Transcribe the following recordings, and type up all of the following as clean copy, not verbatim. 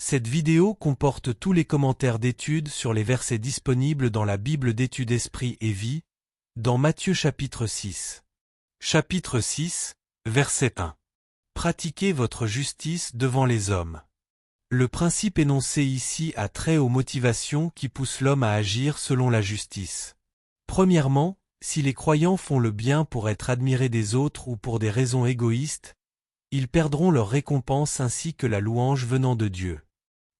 Cette vidéo comporte tous les commentaires d'études sur les versets disponibles dans la Bible d'études Esprit et Vie, dans Matthieu chapitre 6. Chapitre 6, verset 1. Pratiquez votre justice devant les hommes. Le principe énoncé ici a trait aux motivations qui poussent l'homme à agir selon la justice. Premièrement, si les croyants font le bien pour être admirés des autres ou pour des raisons égoïstes, ils perdront leur récompense ainsi que la louange venant de Dieu.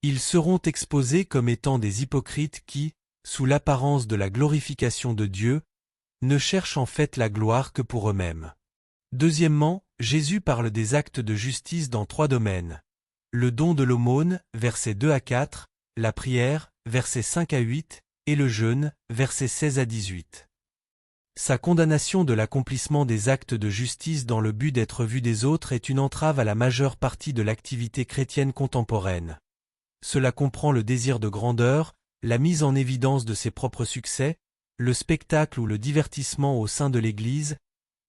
Ils seront exposés comme étant des hypocrites qui, sous l'apparence de la glorification de Dieu, ne cherchent en fait la gloire que pour eux-mêmes. Deuxièmement, Jésus parle des actes de justice dans 3 domaines. Le don de l'aumône, versets 2 à 4, la prière, versets 5 à 8, et le jeûne, versets 16 à 18. Sa condamnation de l'accomplissement des actes de justice dans le but d'être vu des autres est une entrave à la majeure partie de l'activité chrétienne contemporaine. Cela comprend le désir de grandeur, la mise en évidence de ses propres succès, le spectacle ou le divertissement au sein de l'Église,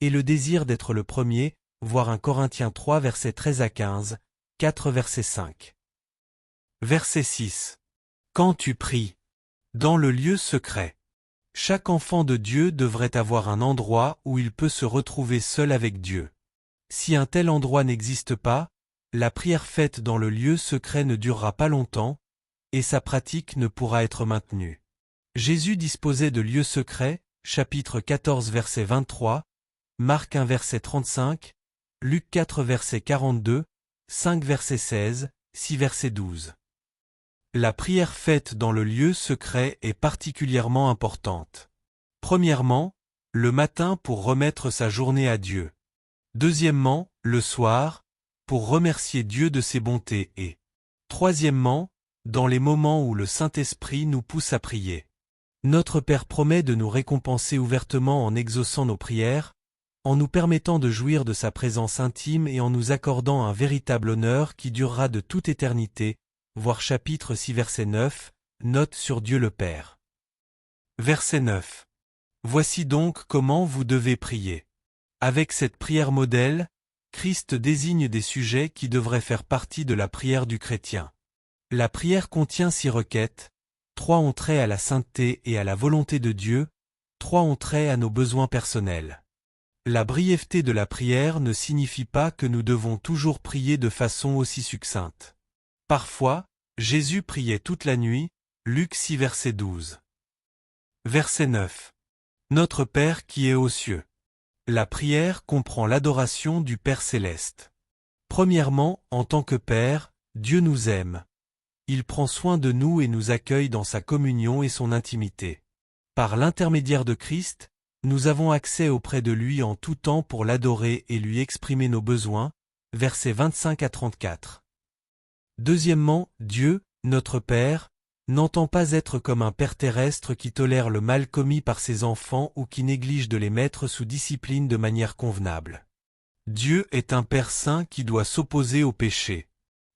et le désir d'être le premier, voir 1 Corinthiens 3 versets 13 à 15, 4 verset 5. Verset 6. Quand tu pries. Dans le lieu secret. Chaque enfant de Dieu devrait avoir un endroit où il peut se retrouver seul avec Dieu. Si un tel endroit n'existe pas, la prière faite dans le lieu secret ne durera pas longtemps, et sa pratique ne pourra être maintenue. Jésus disposait de lieux secrets, chapitre 14 verset 23, Marc 1 verset 35, Luc 4 verset 42, 5 verset 16, 6 verset 12. La prière faite dans le lieu secret est particulièrement importante. Premièrement, le matin pour remettre sa journée à Dieu. Deuxièmement, le soir, pour remercier Dieu de ses bontés et, troisièmement, dans les moments où le Saint-Esprit nous pousse à prier. Notre Père promet de nous récompenser ouvertement en exaucant nos prières, en nous permettant de jouir de sa présence intime et en nous accordant un véritable honneur qui durera de toute éternité, voir chapitre 6 verset 9, note sur Dieu le Père. Verset 9. Voici donc comment vous devez prier. Avec cette prière modèle, Christ désigne des sujets qui devraient faire partie de la prière du chrétien. La prière contient 6 requêtes, 3 ont trait à la sainteté et à la volonté de Dieu, 3 ont trait à nos besoins personnels. La brièveté de la prière ne signifie pas que nous devons toujours prier de façon aussi succincte. Parfois, Jésus priait toute la nuit, Luc 6 verset 12. Verset 9. Notre Père qui est aux cieux. La prière comprend l'adoration du Père céleste. Premièrement, en tant que Père, Dieu nous aime. Il prend soin de nous et nous accueille dans sa communion et son intimité. Par l'intermédiaire de Christ, nous avons accès auprès de lui en tout temps pour l'adorer et lui exprimer nos besoins, versets 25 à 34. Deuxièmement, Dieu, notre Père, n'entend pas être comme un Père terrestre qui tolère le mal commis par ses enfants ou qui néglige de les mettre sous discipline de manière convenable. Dieu est un Père saint qui doit s'opposer au péché.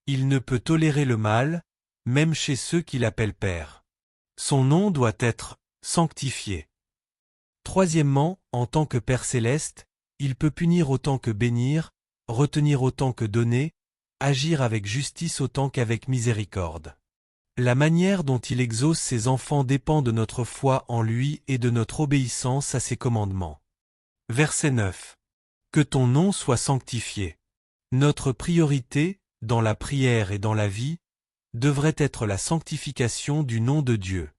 Il ne peut tolérer le mal, même chez ceux qui l'appellent Père. Son nom doit être sanctifié. Troisièmement, en tant que Père céleste, il peut punir autant que bénir, retenir autant que donner, agir avec justice autant qu'avec miséricorde. La manière dont il exauce ses enfants dépend de notre foi en lui et de notre obéissance à ses commandements. Verset 9. Que ton nom soit sanctifié. Notre priorité, dans la prière et dans la vie, devrait être la sanctification du nom de Dieu.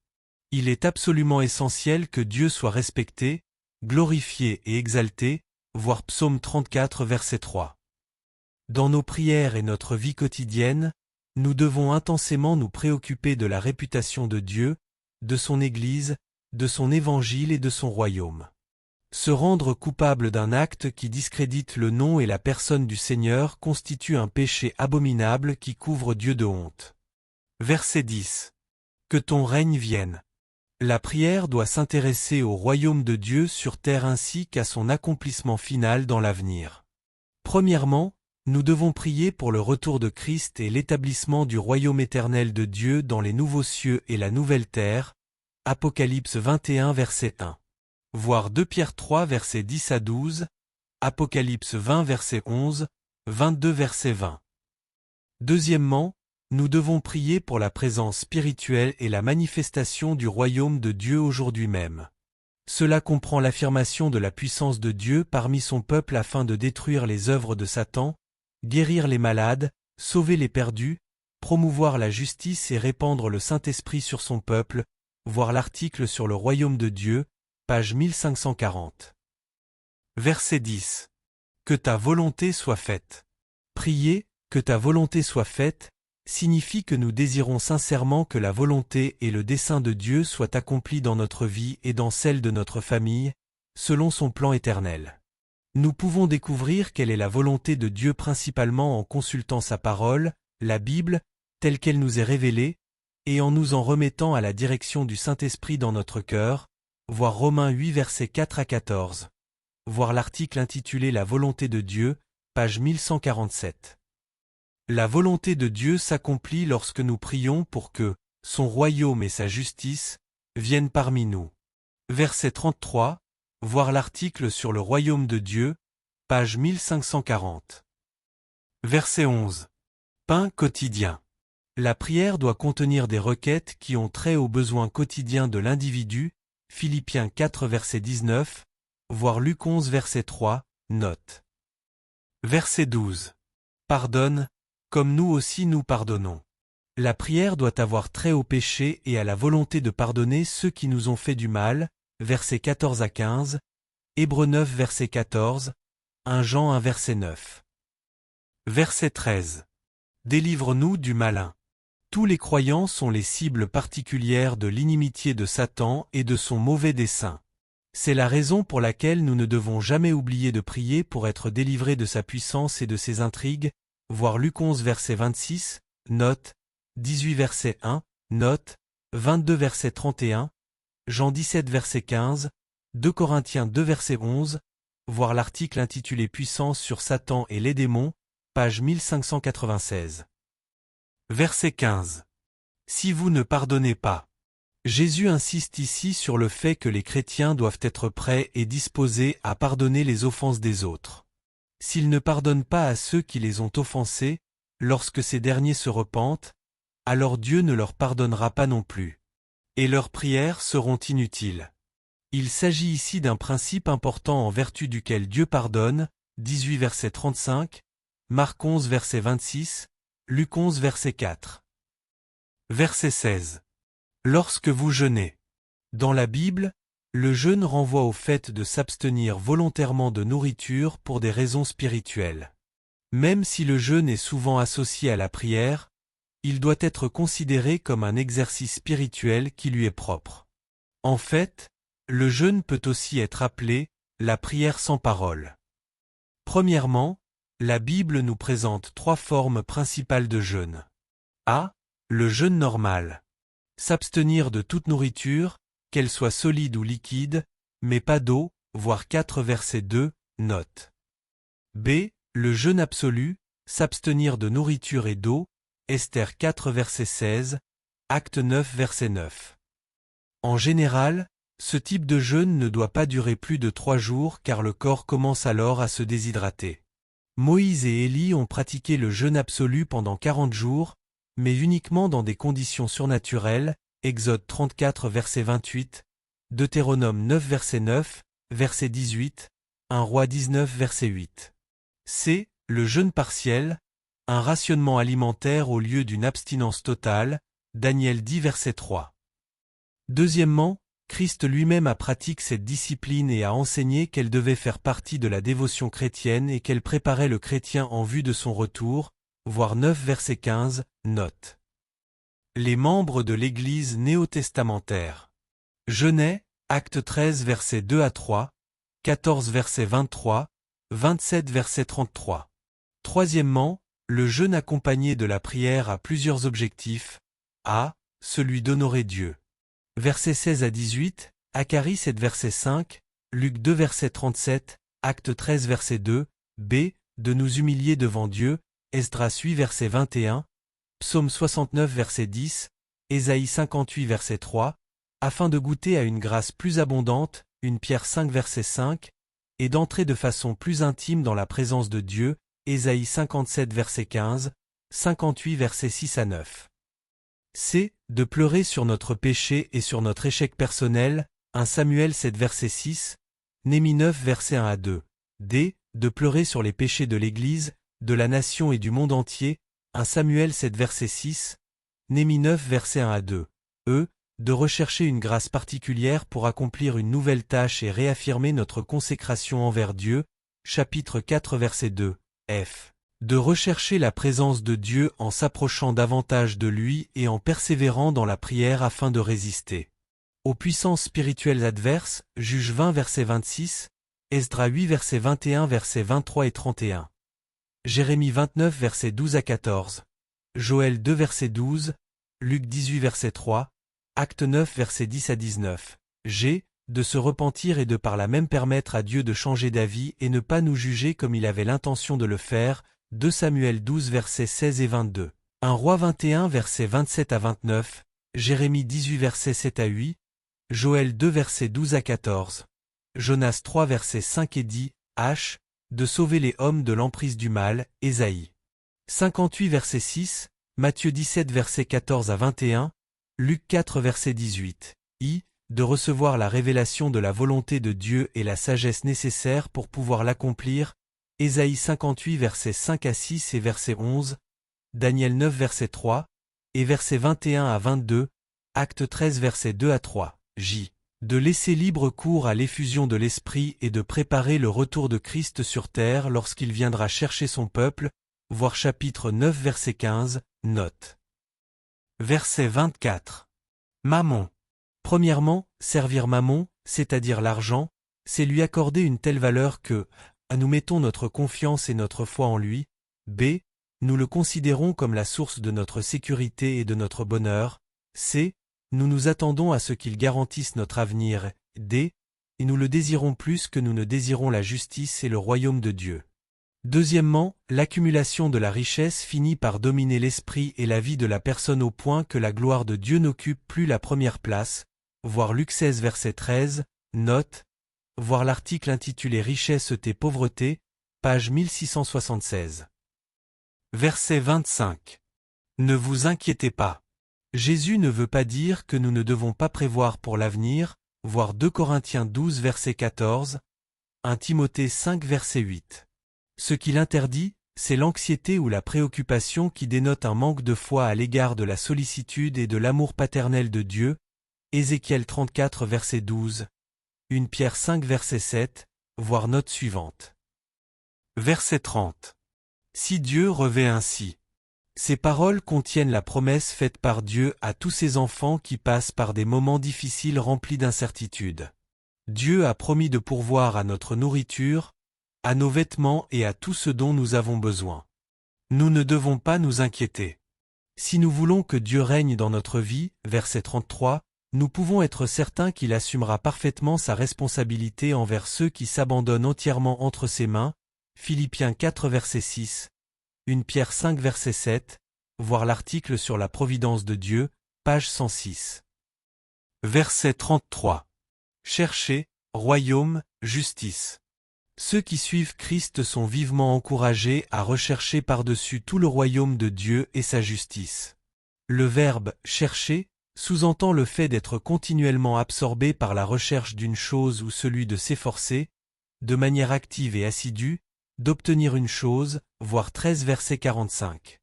Il est absolument essentiel que Dieu soit respecté, glorifié et exalté, voir Psaume 34 verset 3. Dans nos prières et notre vie quotidienne, nous devons intensément nous préoccuper de la réputation de Dieu, de son Église, de son Évangile et de son royaume. Se rendre coupable d'un acte qui discrédite le nom et la personne du Seigneur constitue un péché abominable qui couvre Dieu de honte. Verset 10. Que ton règne vienne. La prière doit s'intéresser au royaume de Dieu sur terre ainsi qu'à son accomplissement final dans l'avenir. Premièrement, nous devons prier pour le retour de Christ et l'établissement du royaume éternel de Dieu dans les nouveaux cieux et la nouvelle terre, Apocalypse 21 verset 1. Voir 2 Pierre 3 verset 10 à 12, Apocalypse 20 verset 11, 22 verset 20. Deuxièmement, Nous devons prier pour la présence spirituelle et la manifestation du royaume de Dieu aujourd'hui même. Cela comprend l'affirmation de la puissance de Dieu parmi son peuple afin de détruire les œuvres de Satan, guérir les malades, sauver les perdus, promouvoir la justice et répandre le Saint-Esprit sur son peuple, voir l'article sur le royaume de Dieu, page 1540. Verset 10. Que ta volonté soit faite. Prier, que ta volonté soit faite, signifie que nous désirons sincèrement que la volonté et le dessein de Dieu soient accomplis dans notre vie et dans celle de notre famille, selon son plan éternel. Nous pouvons découvrir quelle est la volonté de Dieu principalement en consultant sa parole, la Bible, telle qu'elle nous est révélée, et en nous en remettant à la direction du Saint-Esprit dans notre cœur, voir Romains 8 versets 4 à 14. Voir l'article intitulé La volonté de Dieu, page 1147. La volonté de Dieu s'accomplit lorsque nous prions pour que son royaume et sa justice viennent parmi nous. Verset 33, voir l'article sur le royaume de Dieu, page 1540. Verset 11. Pain quotidien. La prière doit contenir des requêtes qui ont trait aux besoins quotidiens de l'individu, Philippiens 4 verset 19, voir Luc 11 verset 3, note. Verset 12. Pardonne, comme nous aussi nous pardonnons. La prière doit avoir trait au péché et à la volonté de pardonner ceux qui nous ont fait du mal, versets 14 à 15, Hébreux 9 verset 14, 1 Jean 1 verset 9. Verset 13. Délivre-nous du malin. Tous les croyants sont les cibles particulières de l'inimitié de Satan et de son mauvais dessein. C'est la raison pour laquelle nous ne devons jamais oublier de prier pour être délivrés de sa puissance et de ses intrigues, voir Luc 11 verset 26, note, 18 verset 1, note, 22 verset 31, Jean 17 verset 15, 2 Corinthiens 2 verset 11, voir l'article intitulé Puissance sur Satan et les démons, page 1596. Verset 15. Si vous ne pardonnez pas. Jésus insiste ici sur le fait que les chrétiens doivent être prêts et disposés à pardonner les offenses des autres. S'ils ne pardonnent pas à ceux qui les ont offensés, lorsque ces derniers se repentent, alors Dieu ne leur pardonnera pas non plus. Et leurs prières seront inutiles. Il s'agit ici d'un principe important en vertu duquel Dieu pardonne, 18 verset 35, Marc 11 verset 26, Luc 11 verset 4. Verset 16. Lorsque vous jeûnez. Dans la Bible, le jeûne renvoie au fait de s'abstenir volontairement de nourriture pour des raisons spirituelles. Même si le jeûne est souvent associé à la prière, il doit être considéré comme un exercice spirituel qui lui est propre. En fait, le jeûne peut aussi être appelé la prière sans parole. Premièrement, la Bible nous présente 3 formes principales de jeûne. A. Le jeûne normal. S'abstenir de toute nourriture, qu'elle soit solide ou liquide, mais pas d'eau, voire 4 verset 2, note. B. Le jeûne absolu, s'abstenir de nourriture et d'eau, Esther 4 verset 16, Acte 9 verset 9. En général, ce type de jeûne ne doit pas durer plus de 3 jours car le corps commence alors à se déshydrater. Moïse et Élie ont pratiqué le jeûne absolu pendant 40 jours, mais uniquement dans des conditions surnaturelles, Exode 34 verset 28, Deutéronome 9 verset 9, verset 18, 1 Roi 19 verset 8. C. Le jeûne partiel, un rationnement alimentaire au lieu d'une abstinence totale, Daniel 10 verset 3. Deuxièmement, Christ lui-même a pratiqué cette discipline et a enseigné qu'elle devait faire partie de la dévotion chrétienne et qu'elle préparait le chrétien en vue de son retour, voir 9 verset 15, note. Les membres de l'Église néo-testamentaire. Jeûnaient, Acte 13 verset 2 à 3, 14 verset 23, 27 verset 33. Troisièmement, le jeûne accompagné de la prière a plusieurs objectifs. A. Celui d'honorer Dieu. Versets 16 à 18, Acarie 7 verset 5, Luc 2 verset 37, Acte 13 verset 2, B. De nous humilier devant Dieu, Esdras 8 verset 21, Psaume 69 verset 10, Ésaïe 58 verset 3, afin de goûter à une grâce plus abondante, 1 Pierre 5 verset 5, et d'entrer de façon plus intime dans la présence de Dieu, Ésaïe 57 verset 15, 58 versets 6 à 9. C. De pleurer sur notre péché et sur notre échec personnel, 1 Samuel 7 verset 6, Néhémie 9 versets 1 à 2. D. De pleurer sur les péchés de l'Église, de la nation et du monde entier, 1 Samuel 7 verset 6, Néhémie 9 verset 1 à 2. E. De rechercher une grâce particulière pour accomplir une nouvelle tâche et réaffirmer notre consécration envers Dieu, chapitre 4 verset 2. F. De rechercher la présence de Dieu en s'approchant davantage de lui et en persévérant dans la prière afin de résister aux puissances spirituelles adverses, Juge 20 verset 26, Esdras 8 verset 21 verset 23 et 31. Jérémie 29 verset 12 à 14, Joël 2 verset 12, Luc 18 verset 3, Acte 9 verset 10 à 19. G. De se repentir et de par là même permettre à Dieu de changer d'avis et ne pas nous juger comme il avait l'intention de le faire, 2 Samuel 12 versets 16 et 22. 1 Roi 21 versets 27 à 29, Jérémie 18 versets 7 à 8, Joël 2 versets 12 à 14, Jonas 3 versets 5 et 10, H. De sauver les hommes de l'emprise du mal, Ésaïe 58 verset 6, Matthieu 17 versets 14 à 21, Luc 4 verset 18, I. De recevoir la révélation de la volonté de Dieu et la sagesse nécessaire pour pouvoir l'accomplir, Ésaïe 58 versets 5 à 6 et verset 11, Daniel 9 verset 3, et versets 21 à 22, Acte 13 verset 2 à 3, J. De laisser libre cours à l'effusion de l'Esprit et de préparer le retour de Christ sur terre lorsqu'il viendra chercher son peuple, voir chapitre 9 verset 15, note. Verset 24. Mammon. Premièrement, servir Mammon, c'est-à-dire l'argent, c'est lui accorder une telle valeur que, nous mettons notre confiance et notre foi en lui, b. Nous le considérons comme la source de notre sécurité et de notre bonheur, c. Nous nous attendons à ce qu'il garantisse notre avenir, d. Et nous le désirons plus que nous ne désirons la justice et le royaume de Dieu. Deuxièmement, l'accumulation de la richesse finit par dominer l'esprit et la vie de la personne au point que la gloire de Dieu n'occupe plus la première place, voir Luc 16 verset 13, note, voir l'article intitulé Richesse et pauvreté, page 1676. Verset 25. Ne vous inquiétez pas. Jésus ne veut pas dire que nous ne devons pas prévoir pour l'avenir, voir 2 Corinthiens 12 verset 14, 1 Timothée 5 verset 8. Ce qu'il interdit, c'est l'anxiété ou la préoccupation qui dénote un manque de foi à l'égard de la sollicitude et de l'amour paternel de Dieu, Ézéchiel 34 verset 12, 1 Pierre 5 verset 7, voir note suivante. Verset 30. Si Dieu revêt ainsi. Ces paroles contiennent la promesse faite par Dieu à tous ses enfants qui passent par des moments difficiles remplis d'incertitude. Dieu a promis de pourvoir à notre nourriture, à nos vêtements et à tout ce dont nous avons besoin. Nous ne devons pas nous inquiéter. Si nous voulons que Dieu règne dans notre vie, verset 33, nous pouvons être certains qu'il assumera parfaitement sa responsabilité envers ceux qui s'abandonnent entièrement entre ses mains, Philippiens 4 verset 6, 1 Pierre 5 verset 7, voir l'article sur la providence de Dieu, page 106. Verset 33. Cherchez, royaume, justice. Ceux qui suivent Christ sont vivement encouragés à rechercher par-dessus tout le royaume de Dieu et sa justice. Le verbe « chercher » sous-entend le fait d'être continuellement absorbé par la recherche d'une chose ou celui de s'efforcer, de manière active et assidue, d'obtenir une chose, voir 13 verset 45.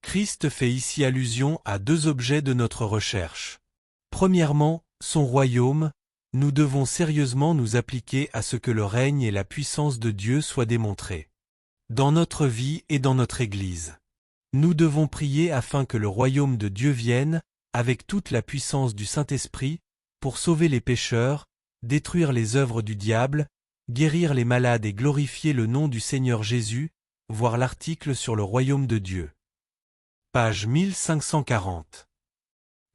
Christ fait ici allusion à 2 objets de notre recherche. Premièrement, son royaume. Nous devons sérieusement nous appliquer à ce que le règne et la puissance de Dieu soient démontrés dans notre vie et dans notre Église. Nous devons prier afin que le royaume de Dieu vienne, avec toute la puissance du Saint-Esprit, pour sauver les pécheurs, détruire les œuvres du diable, guérir les malades et glorifier le nom du Seigneur Jésus, voir l'article sur le royaume de Dieu. Page 1540.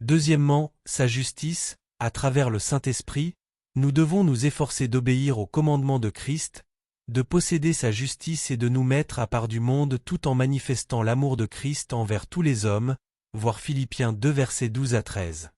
Deuxièmement, sa justice. À travers le Saint-Esprit, nous devons nous efforcer d'obéir au commandement de Christ, de posséder sa justice et de nous mettre à part du monde tout en manifestant l'amour de Christ envers tous les hommes, voir Philippiens 2 versets 12 à 13.